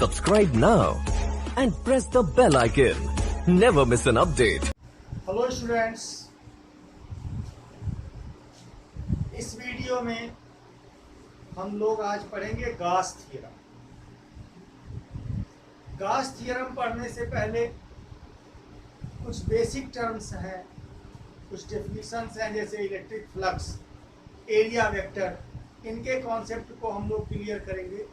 Subscribe now and press the bell icon. Never miss an update. Hello students, इस video में हम लोग आज पढ़ेंगे गॉस थ्योरम। गॉस थ्योरम पढ़ने से पहले कुछ बेसिक टर्म्स हैं, कुछ डेफिनेशंस हैं, जैसे इलेक्ट्रिक फ्लक्स, एरिया वेक्टर, इनके कॉन्सेप्ट को हम लोग क्लियर करेंगे,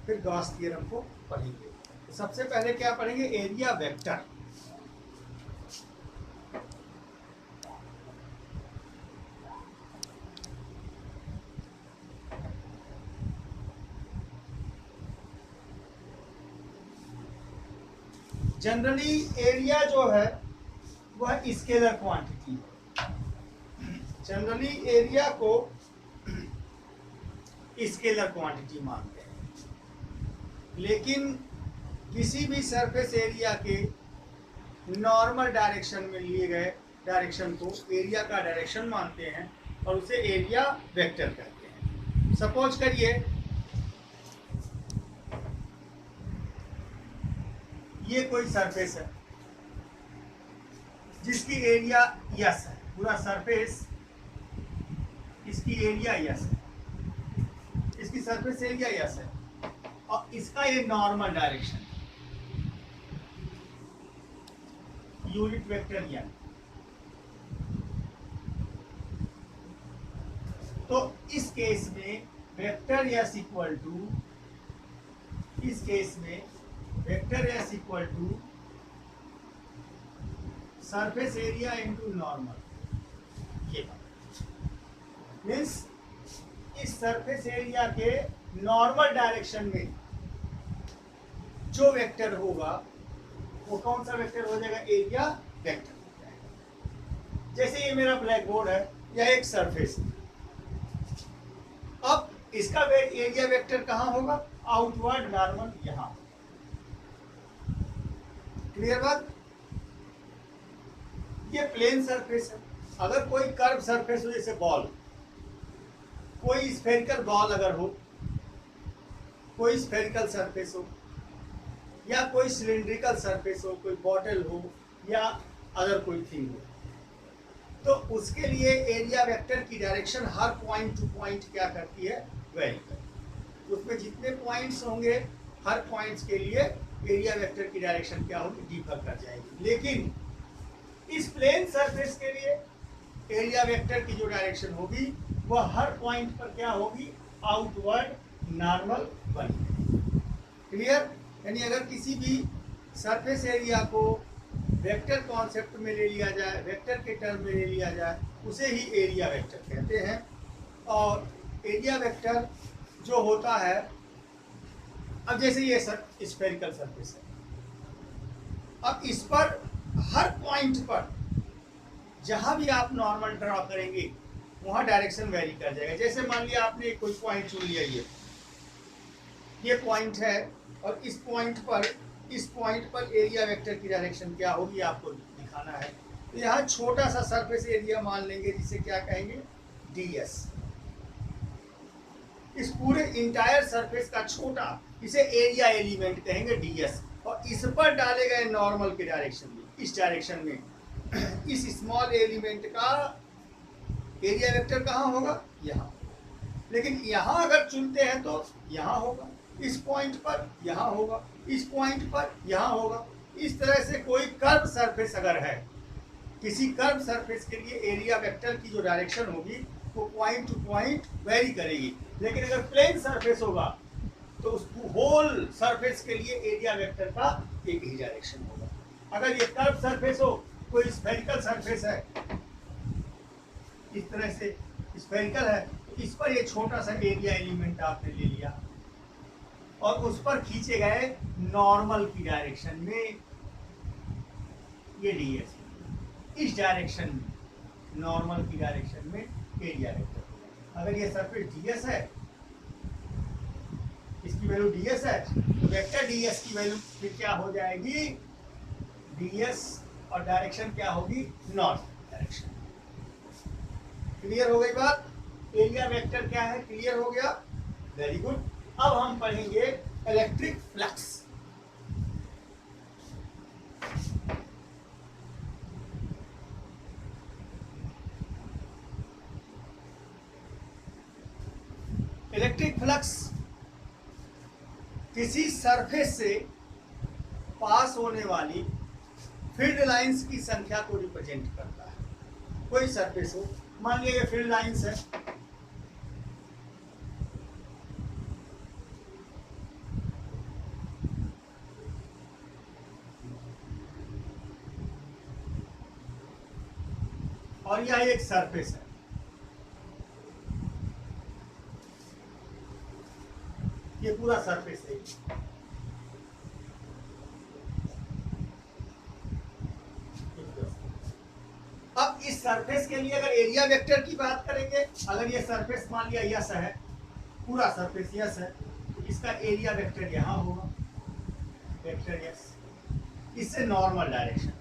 फिर गॉस थ्योरम को पढ़ेंगे। तो सबसे पहले क्या पढ़ेंगे? Area vector. जनरली एरिया जो है वह स्केलर क्वांटिटी है। जनरली एरिया को स्केलर क्वांटिटी मानते हैं, लेकिन किसी भी सरफेस एरिया के नॉर्मल डायरेक्शन में लिए गए डायरेक्शन को एरिया का डायरेक्शन मानते हैं और उसे एरिया वेक्टर कहते हैं। सपोज करिए ये कोई सरफेस है जिसकी एरिया यस है, पूरा सरफेस इसकी एरिया यस है, इसकी सरफेस एरिया यस है और इसका ये normal direction unit vector n. तो इस केस में वेक्टर यस इक्वल टू, इस केस में vector S equal to surface area into normal. ये मीन्स इस सरफेस एरिया के नॉर्मल डायरेक्शन में जो वेक्टर होगा वो कौन सा वेक्टर हो जाएगा? एरिया वेक्टर हो जाएगा। जैसे ये मेरा ब्लैक बोर्ड है, यह एक सरफेस है। अब इसका एरिया वेक्टर कहाँ होगा? आउटवर्ड नॉर्मल यहां। क्लियर बात? ये प्लेन सरफेस है। अगर कोई कर्व सरफेस हो, जैसे बॉल, कोई स्फेरिकल बॉल अगर हो, कोई स्फेरिकल सरफेस हो, या कोई सिलिंड्रिकल सरफेस हो, कोई बॉटल हो, या अदर कोई थिंग हो, तो उसके लिए एरिया वेक्टर की डायरेक्शन हर पॉइंट टू पॉइंट क्या करती है? वेरी करती है। उसमें जितने पॉइंट्स होंगे हर पॉइंट्स के लिए एरिया वेक्टर की डायरेक्शन क्या होगी? डिफर कर जाएगी। लेकिन इस प्लेन सरफेस के लिए एरिया वेक्टर की जो डायरेक्शन होगी वह हर पॉइंट पर क्या होगी? आउटवर्ड नॉर्मल बनेगी। क्लियर? यानी अगर किसी भी सरफेस एरिया को वेक्टर कॉन्सेप्ट में ले लिया जाए, वेक्टर के टर्म में ले लिया जाए, उसे ही एरिया वेक्टर कहते हैं। और एरिया वेक्टर जो होता है, अब जैसे ये स्फेरिकल सरफेस है, अब इस पर हर पॉइंट पर जहां भी आप नॉर्मल ड्रॉ करेंगे वहां डायरेक्शन वेरी कर जाएगा। जैसे मान लिया आपने कोई पॉइंट चुन लिया, ये पॉइंट है और इस पॉइंट पर एरिया वेक्टर की डायरेक्शन क्या होगी आपको दिखाना है। तो यहाँ छोटा सा सरफेस एरिया मान लेंगे, जिसे क्या कहेंगे? ds। इस पूरे इंटायर सरफेस का छोटा, इसे एरिया एलिमेंट कहेंगे, ds। और इस पर डाले गए नॉर्मल के डायरेक्शन में, इस डायरेक्शन में इस स्मॉल एलिमेंट का एरिया वेक्टर कहाँ होगा? यहाँ। लेकिन यहाँ अगर चुनते हैं तो यहाँ होगा, इस पॉइंट पर यहाँ होगा, इस पॉइंट पर यहाँ होगा। इस तरह से कोई कर्व सरफेस अगर है, किसी कर्व सरफेस के लिए एरिया वेक्टर की जो डायरेक्शन होगी वो पॉइंट टू पॉइंट वेरी करेगी। लेकिन अगर प्लेन सरफेस होगा तो उस होल सरफेस के लिए एरिया वेक्टर का एक ही डायरेक्शन होगा। अगर ये कर्व सरफेस हो, कोई स्फेरिकल सरफेस है, इस तरह से स्फेरिकल है, तो इस पर ये छोटा सा एरिया एलिमेंट आपने ले लिया और उस पर खींचे गए नॉर्मल की डायरेक्शन में ये ds, इस डायरेक्शन में नॉर्मल की डायरेक्शन में एरिया वेक्टर। अगर ये सरफेस ds है, इसकी वैल्यू ds है, तो वेक्टर ds की वैल्यू फिर क्या हो जाएगी? ds और डायरेक्शन क्या होगी? North direction. क्लियर हो गई बात? एरिया वेक्टर क्या है? क्लियर हो गया? Very good. अब हम पढ़ेंगे इलेक्ट्रिक फ्लक्स। इलेक्ट्रिक फ्लक्स किसी सरफेस से पास होने वाली फील्ड लाइंस की संख्या को रिप्रेजेंट करता है। कोई सरफेस हो, मान लिया ये फील्ड लाइंस है, और यह एक सरफेस है। ये पूरा सरफेस है। अब इस सरफेस के लिए अगर एरिया वेक्टर की बात करेंगे, अगर ये सरफेस मान लिया यस है, पूरा सरफेस यस है, तो इसका एरिया वेक्टर यहाँ होगा, वेक्टर यस, इससे नॉर्मल डायरेक्शन,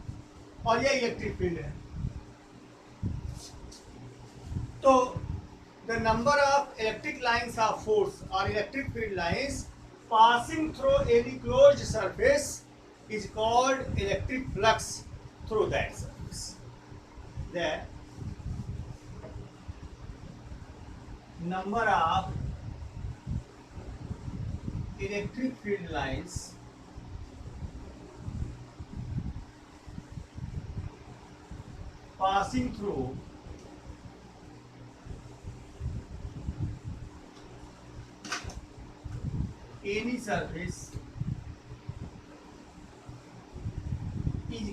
और ये इलेक्ट्रिक फील्ड है। तो the number of electric lines of force or electric field lines passing through any closed surface is called electric flux through that surface. The number of electric field lines passing through any surface is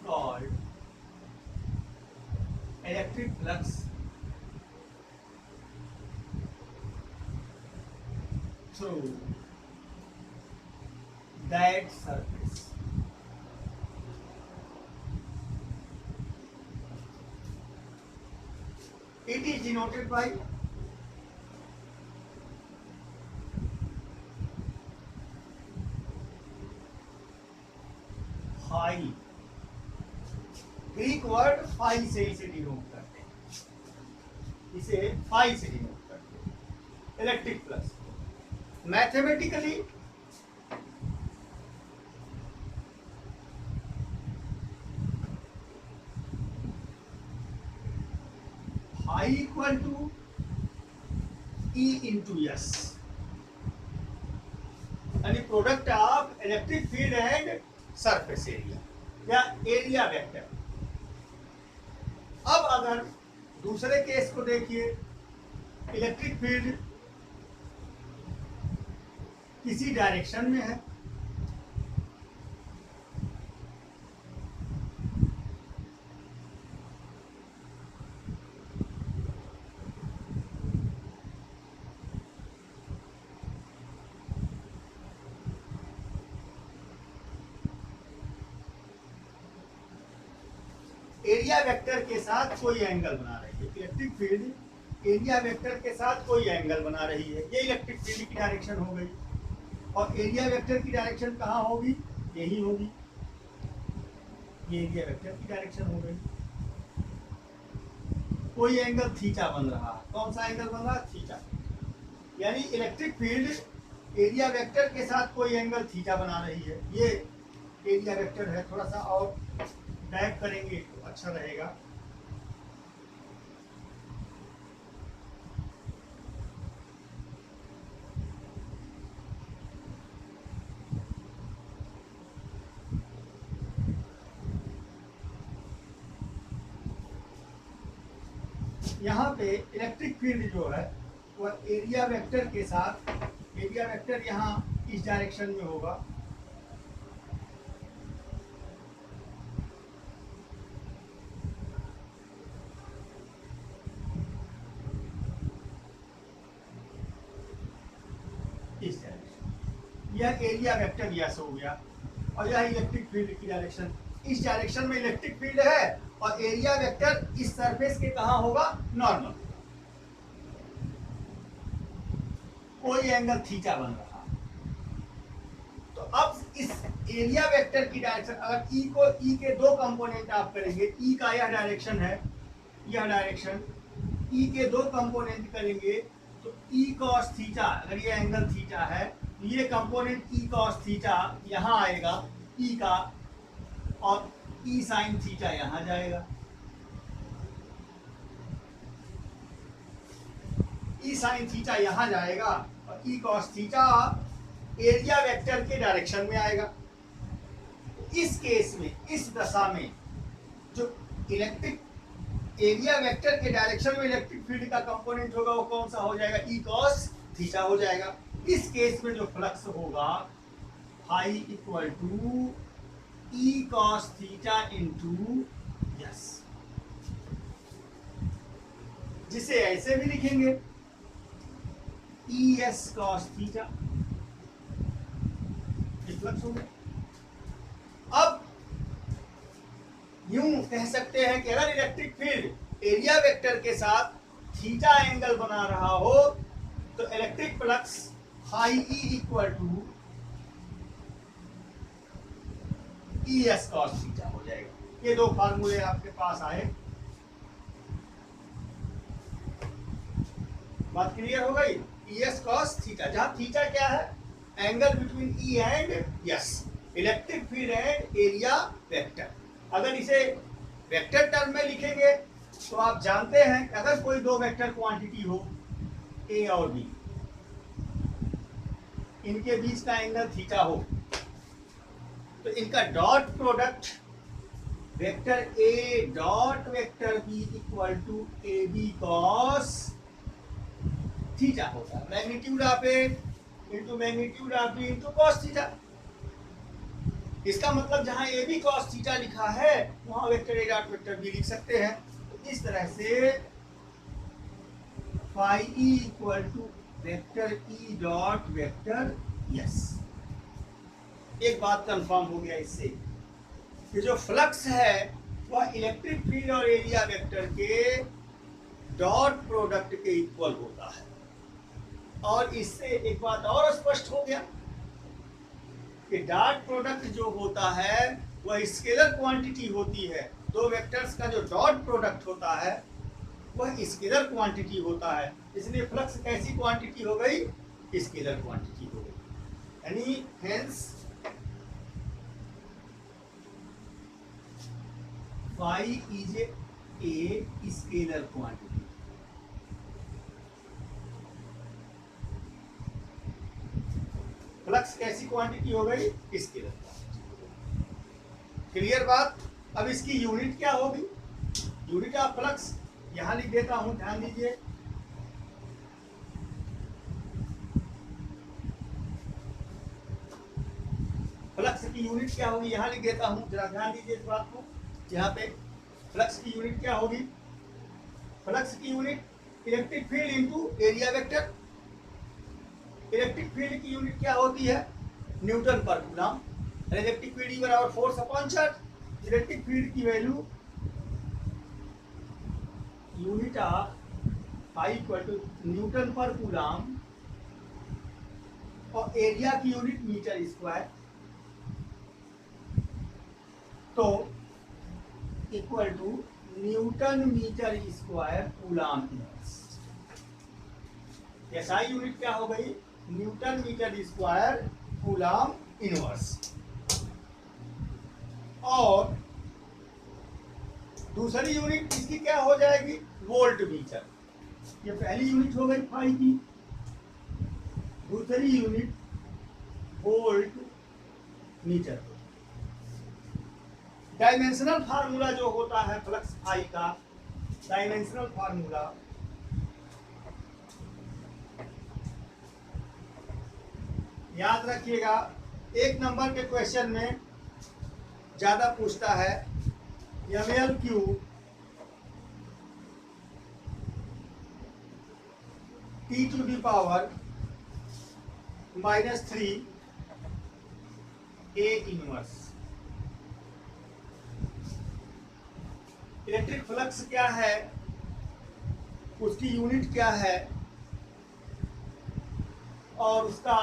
called electric flux through that surface. It is denoted by phi. Greek word phi से इसे denote करते हैं, इसे phi से denote करते हैं, electric flux. Mathematically phi equal to E into S, यानी product of electric field and surface area या एरिया वेक्टर। अब अगर दूसरे केस को देखिए, इलेक्ट्रिक फील्ड किसी डायरेक्शन में है, एरिया वेक्टर के साथ कोई एंगल बना रही है। इलेक्ट्रिक फील्ड एरिया वेक्टर के साथ कोई एंगल बना रही है, ये इलेक्ट्रिक फील्ड की डायरेक्शन हो गई। और एरिया वेक्टर की डायरेक्शन कहाँ होगी? यही होगी, ये एरिया वेक्टर की डायरेक्शन हो गई। कोई एंगल थीटा बन रहा है, कौन सा एंगल बन रहा है? थीटा। यानी इलेक्ट्रिक फील्ड एरिया वेक्टर के साथ कोई एंगल थीटा बना रही है। ये एरिया वेक्टर है। थोड़ा सा और बैक करेंगे तो अच्छा रहेगा। यहाँ पे इलेक्ट्रिक फील्ड जो है वह एरिया वेक्टर के साथ, एरिया वेक्टर यहाँ इस डायरेक्शन में होगा, इस डायरेक्शन। यह एरिया वेक्टर यस हो गया, और यह इलेक्ट्रिक फील्ड की डायरेक्शन। इस डायरेक्शन में इलेक्ट्रिक फील्ड है और एरिया वेक्टर इस सरफेस के कहाँ होगा? नॉर्मल। कोई एंगल थीटा बन रहा। तो अब इस एरिया वेक्टर की डायरेक्शन, अगर ई को, ई के दो कंपोनेंट आप करेंगे, ई का यह डायरेक्शन है, यह डायरेक्शन, ई के दो कंपोनेंट करेंगे तो ई कॉस थीटा, अगर ये एंगल थीटा है, ये कंपोनेंट ई कॉस थीटा यहाँ आएगा ई का, और ई साइन थीटा यहाँ जाएगा। ई साइन थीटा यहां जाएगा और ई कॉस थीटा एरिया वेक्टर के डायरेक्शन में आएगा। इस केस में, इस दशा में जो इलेक्ट्रिक एरिया वेक्टर के डायरेक्शन में इलेक्ट्रिक फील्ड का कंपोनेंट होगा वो कौन सा हो जाएगा, ई कॉस थीटा हो जाएगा। इस केस में जो फ्लक्स होगा phi equal to E cos theta into S, जिसे ऐसे भी लिखेंगे E S cos theta, flux हो गया। अब यूं कह सकते हैं कि अगर इलेक्ट्रिक फील्ड एरिया वेक्टर के साथ थीटा एंगल बना रहा हो तो electric flux phi E equal to E S cos theta हो जाएगा। ये दो फार्मूले आपके पास आए, बात क्लियर हो गई। ई एस कॉस थीटा, जहां थीटा क्या है, angle between E and yes, electric field and area vector. अगर इसे वेक्टर टर्म में लिखेंगे तो आप जानते हैं कि अगर कोई दो वेक्टर क्वांटिटी हो ए और बी, इनके बीच का एंगल थीटा हो तो इनका dot product vector A dot vector B equal to A B cos theta होता है। Magnitude of A into magnitude of B into cos theta. इसका मतलब जहां ए बी कॉस थीटा लिखा है वहां vector A dot vector B लिख सकते हैं। तो इस तरह से phi E equal to vector E dot vector yes. एक बात कंफर्म हो गया इससे कि जो फ्लक्स है वह इलेक्ट्रिक फील्ड और एरिया वेक्टर के डॉट प्रोडक्ट के इक्वल होता है। और इससे एक बात और स्पष्ट हो गया कि डॉट प्रोडक्ट जो होता है वह स्केलर क्वांटिटी होती है। दो वेक्टर्स का जो डॉट प्रोडक्ट होता है वह स्केलर क्वांटिटी होता है। इसलिए फ्लक्स कैसी क्वांटिटी हो गई, स्केलर क्वांटिटी हो गई। यानी hence phi is a scalar quantity. Flux कैसी क्वांटिटी हो गई, स्केलर क्वांटिटी। क्लियर बात। अब इसकी यूनिट क्या होगी, यूनिट ऑफ फ्लक्स यहां लिख देता हूं, ध्यान दीजिए। फ्लक्स की यूनिट क्या होगी यहां लिख देता हूं, जरा ध्यान दीजिए इस बात को। यहाँ पे फ्लक्स की यूनिट क्या होगी, फ्लक्स की unit electric field into area vector. Electric field की यूनिट क्या होती है, न्यूटन पर कूलम। इलेक्ट्रिक फील्ड ई बराबर force upon charge. Electric field की value unit of phi equal to newton पर कूलम और एरिया की यूनिट मीटर स्क्वायर, तो equal to newton metre square coulomb inverse. SI unit क्या हो गई, newton metre square coulomb inverse. और दूसरी यूनिट इसकी क्या हो जाएगी, वोल्ट मीटर। ये पहली यूनिट हो गई फाई की, दूसरी unit volt meter. Dimensional formula जो होता है फ्लक्स फाई का, डायमेंशनल फार्मूला याद रखिएगा। एक नंबर के क्वेश्चन में ज्यादा पूछता है ML cube T to the power -3 A inverse. Electric flux क्या है, उसकी यूनिट क्या है और उसका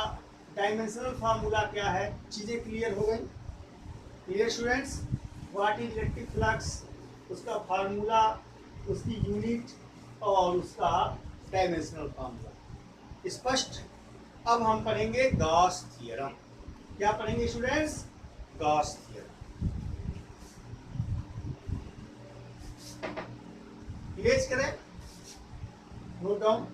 डायमेंशनल फार्मूला क्या है, चीजें क्लियर हो गई। Clear students, what is electric flux, उसका फार्मूला, उसकी यूनिट और उसका डायमेंशनल फार्मूला स्पष्ट। अब हम पढ़ेंगे गॉस थ्योरम। क्या पढ़ेंगे स्टूडेंट्स, गॉस थ्योरम। इरेज करें, note down.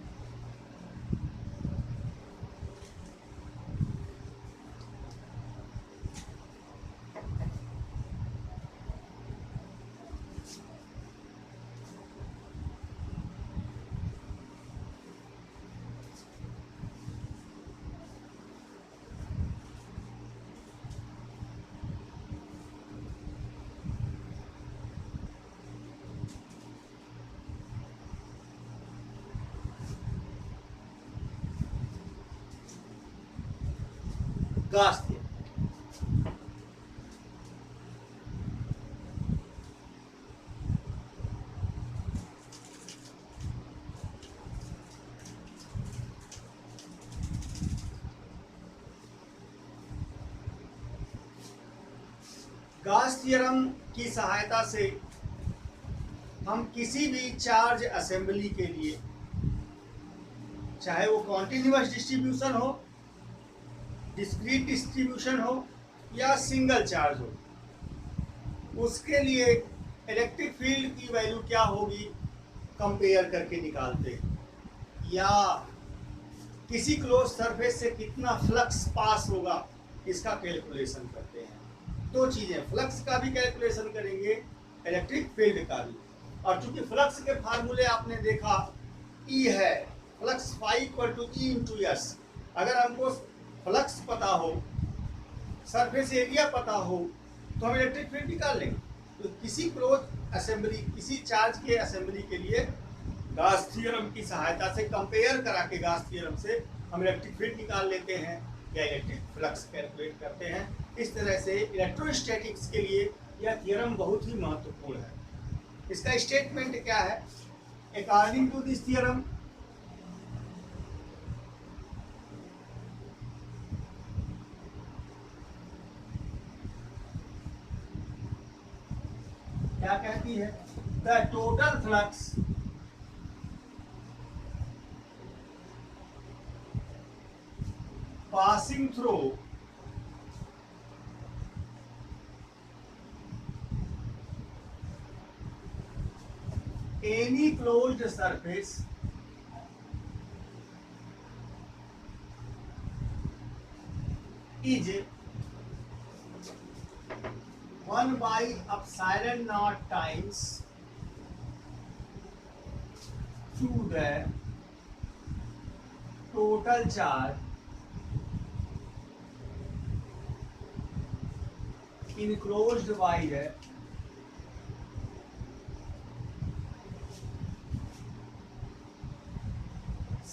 Gauss theorem. Gauss theorem की सहायता से हम किसी भी चार्ज असेंबली के लिए, चाहे वो कॉन्टिन्यूअस डिस्ट्रीब्यूशन हो, डिस्क्रीट डिस्ट्रीब्यूशन हो या सिंगल चार्ज हो, उसके लिए इलेक्ट्रिक फील्ड की वैल्यू क्या होगी कंपेयर करके निकालते हैं, या किसी क्लोज सरफेस से कितना फ्लक्स पास होगा इसका कैलकुलेशन करते हैं। दो चीजें, फ्लक्स का भी कैलकुलेशन करेंगे, इलेक्ट्रिक फील्ड का भी। और चूंकि फ्लक्स के फार्मूले आपने देखा E है, flux phi equal to E into S. अगर हमको फ्लक्स पता हो, सरफेस एरिया पता हो, तो हम इलेक्ट्रिक फील्ड निकाल लेंगे। तो किसी क्लोज असेंबली, किसी चार्ज के असेंबली के लिए गाउस थ्योरम की सहायता से, कंपेयर करा के गाउस थ्योरम से हम इलेक्ट्रिक फील्ड निकाल लेते हैं या इलेक्ट्रिक फ्लक्स कैलकुलेट करते हैं। इस तरह से इलेक्ट्रोस्टैटिक्स के लिए यह थ्योरम बहुत ही महत्वपूर्ण है। इसका स्टेटमेंट क्या है? अकॉर्डिंग टू दिस थ्योरम, क्या कहती है? The total flux passing through any closed surface is 1 by epsilon naught times to the total charge enclosed by the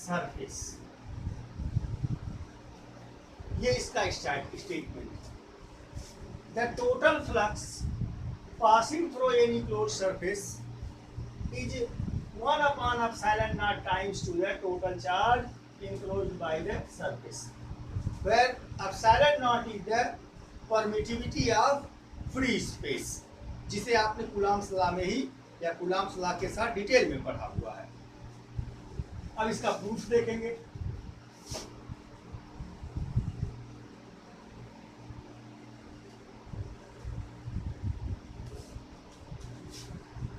surface। ये इसका statement. The total flux passing through any closed surface is 1 upon epsilon naught times to the total charge enclosed by the surface, where epsilon naught is the permittivity of free space, जिसे आपने Coulomb's law में ही या Coulomb's law के साथ detail में पढ़ा हुआ है। अब इसका प्रूफ देखेंगे।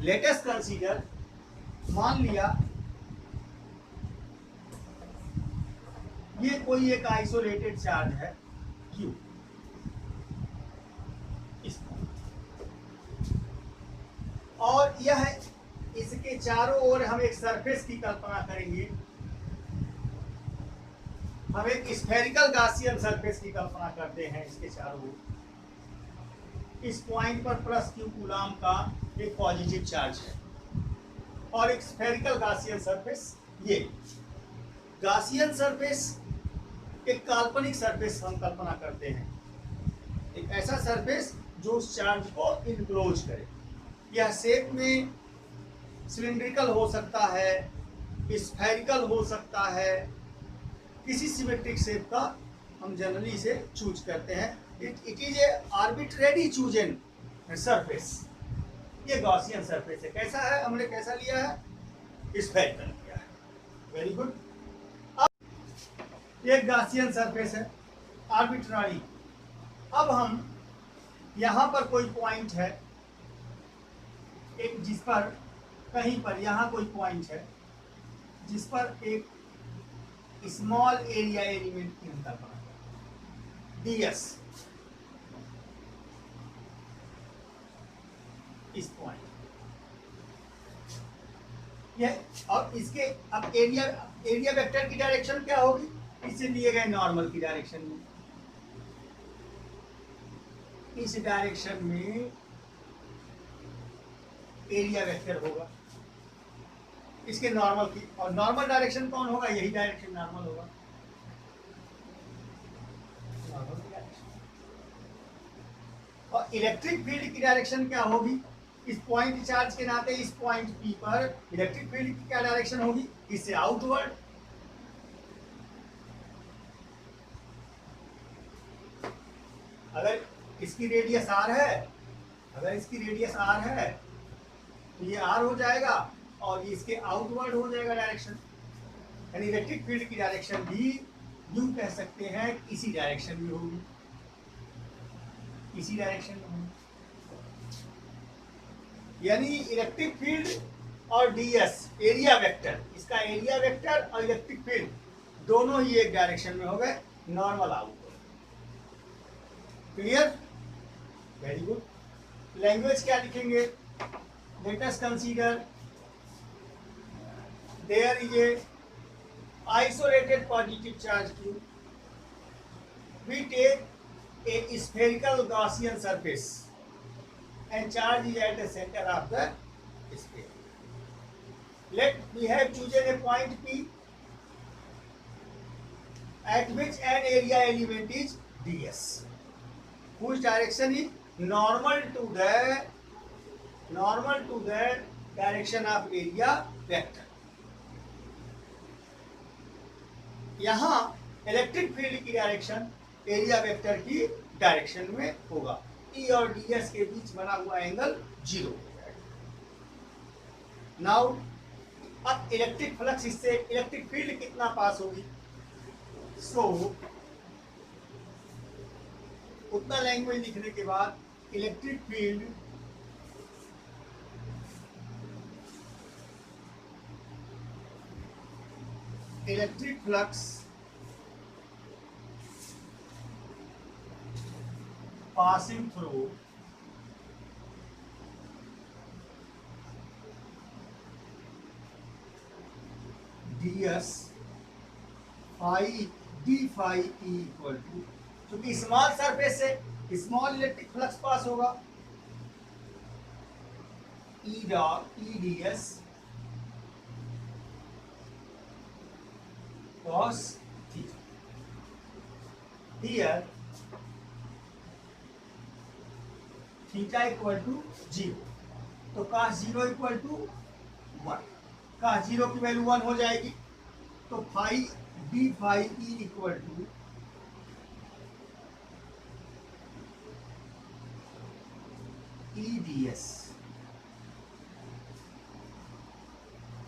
लेटेस्ट कंसीडर, मान लिया ये कोई एक आइसोलेटेड चार्ज है Q, और यह इसके चारों ओर हम एक सरफेस की कल्पना करेंगे। हम एक स्फेरिकल गासियन सरफेस की कल्पना करते हैं इसके चारों ओर। इस पॉइंट पर प्लस Q कूलॉम का एक पॉजिटिव चार्ज है और एक स्फेरिकल गासियन सरफेस। ये गासियन सरफेस एक काल्पनिक सरफेस हम कल्पना करते हैं, एक ऐसा सरफेस जो उस चार्ज को इनक्लोज करे। यह शेप में सिलिंड्रिकल हो सकता है, स्फेरिकल हो सकता है, किसी सिमेट्रिक शेप का हम जनरली इसे चूज करते हैं। It is a arbitrary chosen surface. ये गॉसियन सरफेस है। कैसा है? हमने कैसा लिया है? स्फेरिकल लिया है। Very good. अब एक गॉसियन सरफेस है, आर्बिट्रेरी। अब हम यहाँ पर कोई पॉइंट है, एक जिस पर कहीं पर यहाँ कोई पॉइंट है जिस पर एक स्मॉल एरिया एलिमेंट की हम कल्पना करें, ds, इस पॉइंट ये, और इसके अब एरिया वेक्टर की डायरेक्शन क्या होगी? इससे लिए गए नॉर्मल की डायरेक्शन में, इस डायरेक्शन में एरिया वेक्टर होगा इसके नॉर्मल की। और नॉर्मल डायरेक्शन कौन होगा? यही डायरेक्शन नॉर्मल होगा। नॉर्मल इलेक्ट्रिक फील्ड की डायरेक्शन क्या होगी? इस पॉइंट चार्ज के नाते इस पॉइंट पी पर इलेक्ट्रिक फील्ड की क्या डायरेक्शन होगी? इससे आउटवर्ड। अगर इसकी रेडियस आर है, अगर इसकी रेडियस आर है तो ये आर हो जाएगा और ये इसके आउटवर्ड हो जाएगा डायरेक्शन। यानी इलेक्ट्रिक फील्ड की डायरेक्शन भी यूं कह सकते हैं इसी डायरेक्शन में होगी, इसी डायरेक्शन में होगी। यानी इलेक्ट्रिक फील्ड और डीएस एरिया वेक्टर, इसका एरिया वेक्टर और इलेक्ट्रिक फील्ड दोनों ही एक डायरेक्शन में हो गए, normal outward. Clear? Very good. Language क्या लिखेंगे? Let us consider there is a isolated positive charge q. We take a spherical Gaussian surface and charge is at the center of the sphere. We have chosen a point P at which an area element is ds, whose direction is normal to the direction of area vector. यहाँ electric field की direction area vector की direction में होगा। ई और DS के बीच बना हुआ angle 0 हो जाएगा। नाउ अब इलेक्ट्रिक फ्लक्स, इससे इलेक्ट्रिक फील्ड कितना पास होगी? सो उतना लैंग्वेज लिखने के बाद electric field electric flux passing through ds phi d phi e equal to, क्योंकि स्मॉल सरफेस से स्मॉल इलेक्ट्रिक फ्लक्स पास होगा, E D S cos theta. Here theta equal to 0, तो cos 0 equal to 1, cos 0 की value 1 हो जाएगी, तो phi d phi e equal to e ds।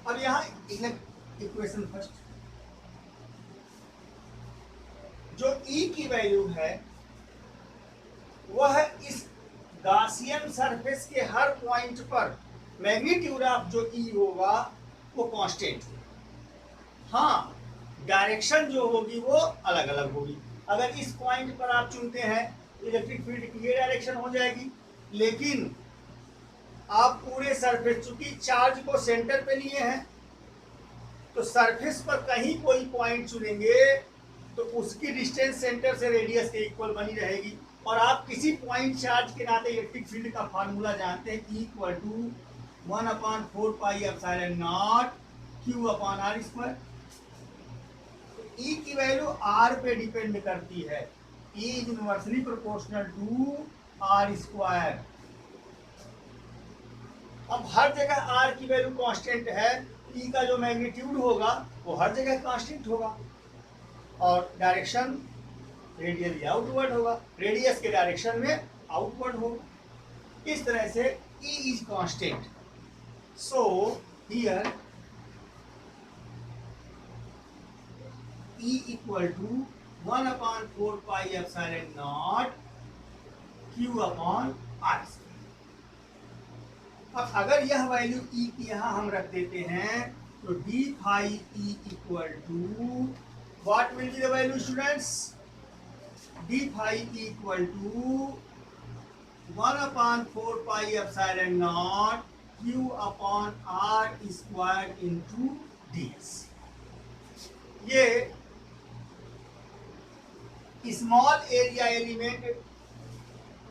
अब यहाँ इक्वेशन फर्स्ट, जो E की वैल्यू है वह इस गासियन सरफेस के हर पॉइंट पर मैग्नीट्यूड ऑफ जो E होगा वो कांस्टेंट है। हाँ, डायरेक्शन जो होगी वो अलग अलग होगी। अगर इस पॉइंट पर आप चुनते हैं इलेक्ट्रिक फील्ड की ये डायरेक्शन हो जाएगी, लेकिन आप पूरे सरफेस, चूंकि चार्ज को सेंटर पे लिए हैं, तो सरफेस पर कहीं कोई पॉइंट चुनेंगे तो उसकी डिस्टेंस सेंटर से रेडियस के इक्वल बनी रहेगी। और आप किसी पॉइंट चार्ज के नाते इलेक्ट्रिक फील्ड का फार्मूला जानते हैं, E equal to 1/4 pi epsilon naught Q upon R square. E की वैल्यू R पे डिपेंड करती है, E is inversely proportional to R square. अब हर जगह R की वैल्यू कांस्टेंट है, E का जो मैग्नीट्यूड होगा वो हर जगह कांस्टेंट होगा और डायरेक्शन रेडियली आउटवर्ड होगा, रेडियस के डायरेक्शन में आउटवर्ड होगा। इस तरह से E is constant. So here E equal to 1/4 pi epsilon naught Q upon R। अब अगर यह वैल्यू E की यहाँ हम रख देते हैं तो d phi E equal to, what will be the value students? d phi E equal to 1/4 pi epsilon naught Q upon R square into ds। ये स्मॉल एरिया एलिमेंट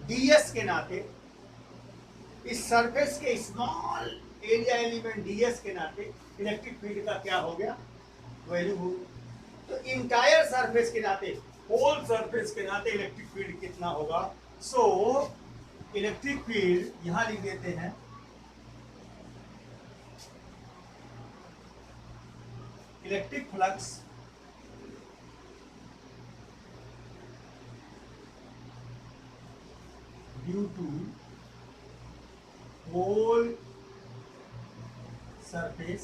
ds के नाते, इस सरफेस के स्मॉल एरिया एलिमेंट ds के नाते electric field का क्या हो गया? वैल्यू हो गया। तो इंटायर सरफेस के नाते, होल सरफेस के नाते इलेक्ट्रिक फील्ड कितना होगा? सो इलेक्ट्रिक फील्ड यहां लिख देते हैं, electric flux due to whole surface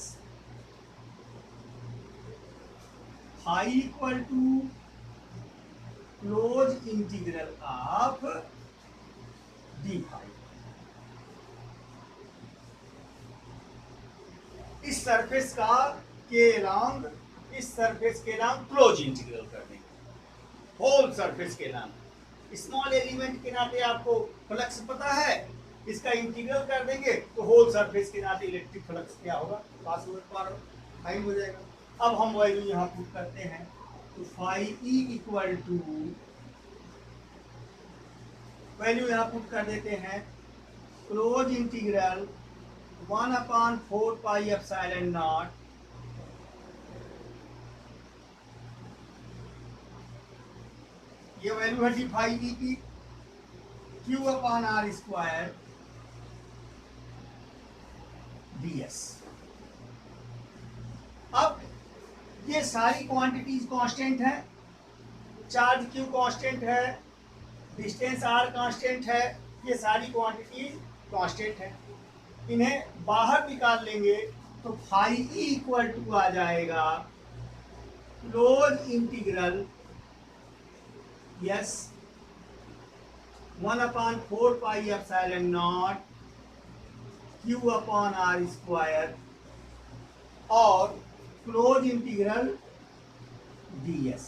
phi equal to close integral of D phi. इस सरफेस का के लॉन्ग, इस सरफेस के लॉन्ग क्लोज इंटीग्रल कर देंगे, होल सरफेस के लॉन्ग। स्मॉल एलिमेंट के नाते आपको फ्लक्स पता है, इसका इंटीग्रल कर देंगे तो होल सरफेस के नाते इलेक्ट्रिक फ्लक्स क्या होगा, पास फाइंड हो जाएगा। अब हम वैल्यू यहाँ पुट करते हैं, तो phi E equal to, value यहाँ पुट कर देते हैं, close integral 1/4 pi epsilon naught ये वैल्यू है डी फाई ई की, Q upon R square ds। अब ये सारी क्वांटिटीज कांस्टेंट है, चार्ज क्यू कांस्टेंट है, डिस्टेंस आर कांस्टेंट है, ये सारी क्वांटिटीज कांस्टेंट है। इन्हें बाहर निकाल लेंगे तो फाई ई इक्वल टू आ जाएगा close integral yes 1/4 pi epsilon naught Q upon R square और क्लोज इंटीग्रल ds।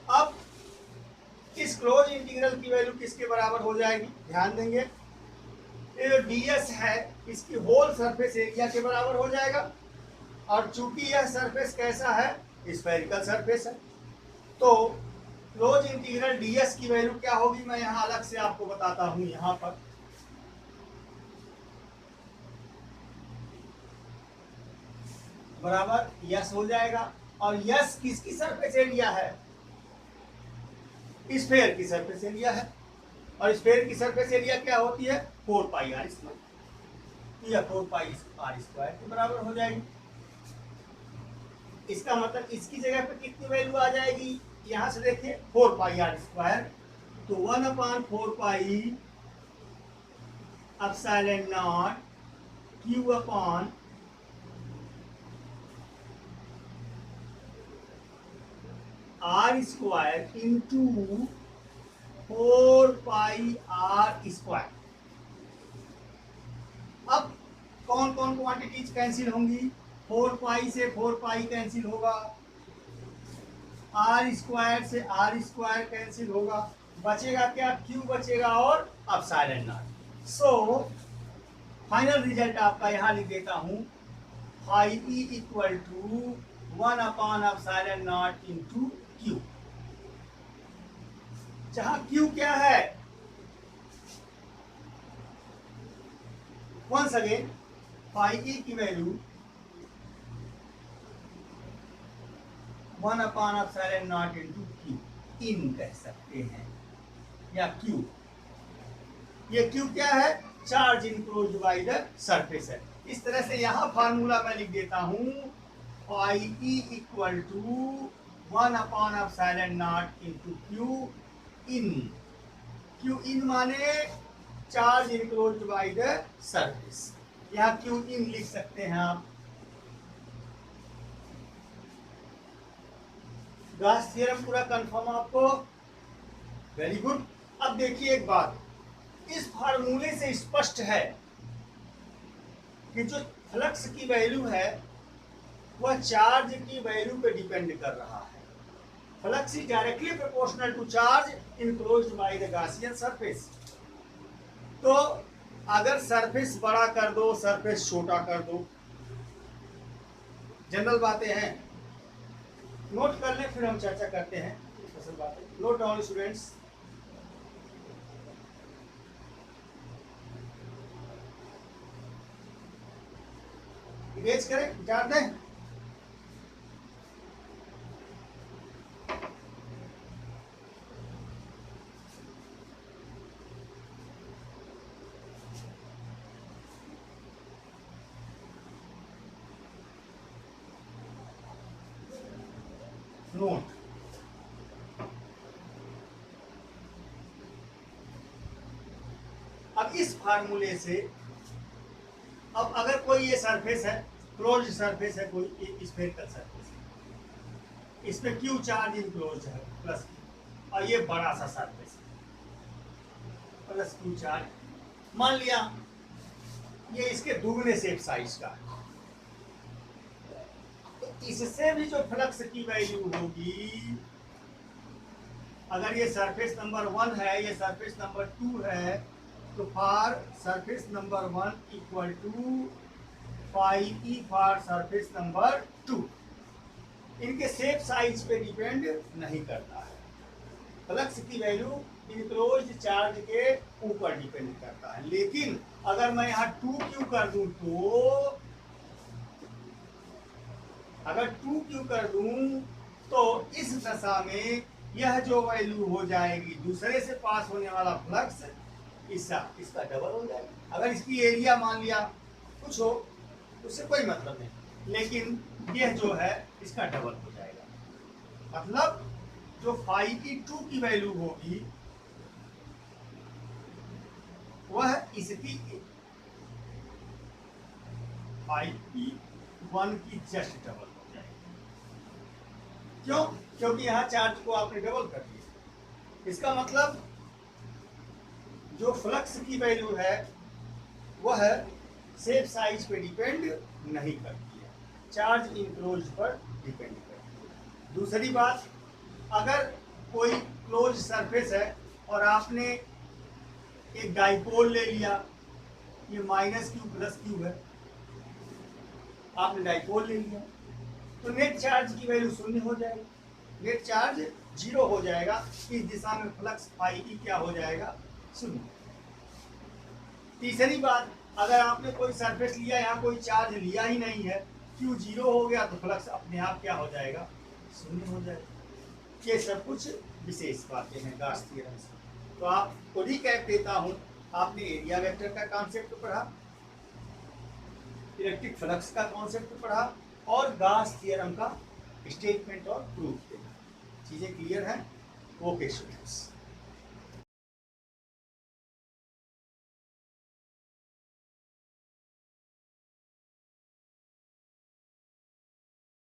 अब इस क्लोज इंटीग्रल की वैल्यू किसके बराबर हो जाएगी, ध्यान देंगे, ये जो ds है इसकी होल सरफेस एरिया के बराबर हो जाएगा। और चूंकि यह सरफेस कैसा है, स्फेरिकल सरफेस है, तो क्लोज इंटीग्रल ds की वैल्यू क्या होगी, मैं यहाँ अलग से आपको बताता हूँ। यहाँ पर बराबर यस हो जाएगा, और यस किसकी सरफेस एरिया है, स्फेयर की सरफेस एरिया है, और स्फेयर की सरफेस एरिया क्या होती है, 4 पाई आर स्क्वायर, या 4 पाई आर स्क्वायर के बराबर हो जाएगी। इसका मतलब इसकी जगह पे कितनी वैल्यू आ जाएगी, यहां से देखिए 4 पाई आर स्क्वायर, तो 1/4 pi epsilon naught Q upon R square into 4 pi R square. अब कौन कौन क्वांटिटीज कैंसिल होंगी, 4 पाई से 4 पाई कैंसिल होगा, आर स्क्वायर से आर स्क्वायर कैंसिल होगा, बचेगा क्या, क्यू बचेगा और epsilon naught. So final result आपका यहाँ लिख देता हूँ, फाई ई इक्वल टू 1/एप्सिलॉन नॉट इंटू क्यू, जहां क्यू क्या है, वंस अगेन फाई ई की वैल्यू 1/एप्सिलॉन नॉट इंटू क्यू, इन कह सकते हैं, या क्यू। ये क्यू क्या है, charge enclosed by the surface है। इस तरह से यहां फार्मूला मैं लिख देता हूं, फाई ई इक्वल टू 1/एप्सिलॉन naught into Q in. Q in माने charge enclosed by the surface, यहाँ क्यू इन लिख सकते हैं आप। गॉस थ्योरम पूरा कंफर्म आपको, वेरी गुड। अब देखिए एक बात, इस फार्मूले से स्पष्ट है कि जो फ्लक्स की वैल्यू है वह चार्ज की वैल्यू पे डिपेंड कर रहा है। Flux is directly proportional to charge enclosed by the Gaussian surface. तो अगर सरफेस बड़ा कर दो, सरफेस छोटा कर दो, जनरल बातें हैं, नोट कर ले, फिर हम चर्चा करते हैं स्पेशल बातें। Note down students. इरेज करें, विचार दें। नोट। अब इस फार्मूले से, अब अगर कोई ये सरफेस है, क्लोज्ड सरफेस है, कोई स्फेरिकल सरफेस है, इसमें क्यू चार्ज इनक्लोज है प्लस, और ये बड़ा सा सरफेस है प्लस क्यू चार्ज, मान लिया ये इसके दुगने शेप साइज का है, तो इससे भी जो फ्लक्स की वैल्यू होगी, अगर ये सरफेस नंबर 1 है, ये सरफेस नंबर 2 है, तो for surface number 1 equal to phi E for surface number 2, इनके शेप साइज पे डिपेंड नहीं करता है। फ्लक्स की वैल्यू इनक्लोज्ड चार्ज के ऊपर डिपेंड करता है। लेकिन अगर मैं यहाँ 2q कर दूं, तो अगर 2q कर दूं तो इस दशा में यह जो वैल्यू हो जाएगी, दूसरे से पास होने वाला फ्लक्स इसका डबल हो जाएगा। अगर इसकी एरिया मान लिया कुछ हो, उससे कोई मतलब नहीं, लेकिन यह जो है इसका डबल हो जाएगा। मतलब जो फाई की 2 की वैल्यू होगी वह इसकी फाई की 1 की जस्ट डबल हो जाएगी। क्यों? क्योंकि यहाँ चार्ज को आपने डबल कर दिया। इसका मतलब जो फ्लक्स की वैल्यू है वह शेप साइज पे डिपेंड नहीं करती है, चार्ज इनक्लोज पर डिपेंड करती है। दूसरी बात, अगर कोई क्लोज सरफेस है और आपने एक डाइपोल ले लिया, ये माइनस क्यू प्लस क्यू है, आपने डाइपोल ले लिया, तो नेट चार्ज की वैल्यू 0 हो जाएगी, नेट चार्ज 0 हो जाएगा। इस दिशा में फ्लक्स फाई की क्या हो जाएगा? 0। तीसरी बात, अगर आपने कोई सरफेस लिया, यहाँ कोई चार्ज लिया ही नहीं है, क्यू 0 हो गया, तो फ्लक्स अपने आप क्या हो जाएगा? 0 हो जाएगा। ये सब कुछ विशेष बातें हैं गाउस थ्योरम से। तो आपको रिकैप देता हूँ, आपने एरिया वेक्टर का कॉन्सेप्ट पढ़ा, इलेक्ट्रिक फ्लक्स का कॉन्सेप्ट पढ़ा, और गाउस थ्योरम का स्टेटमेंट और प्रूफ देना। चीजें क्लियर हैं? Okay students.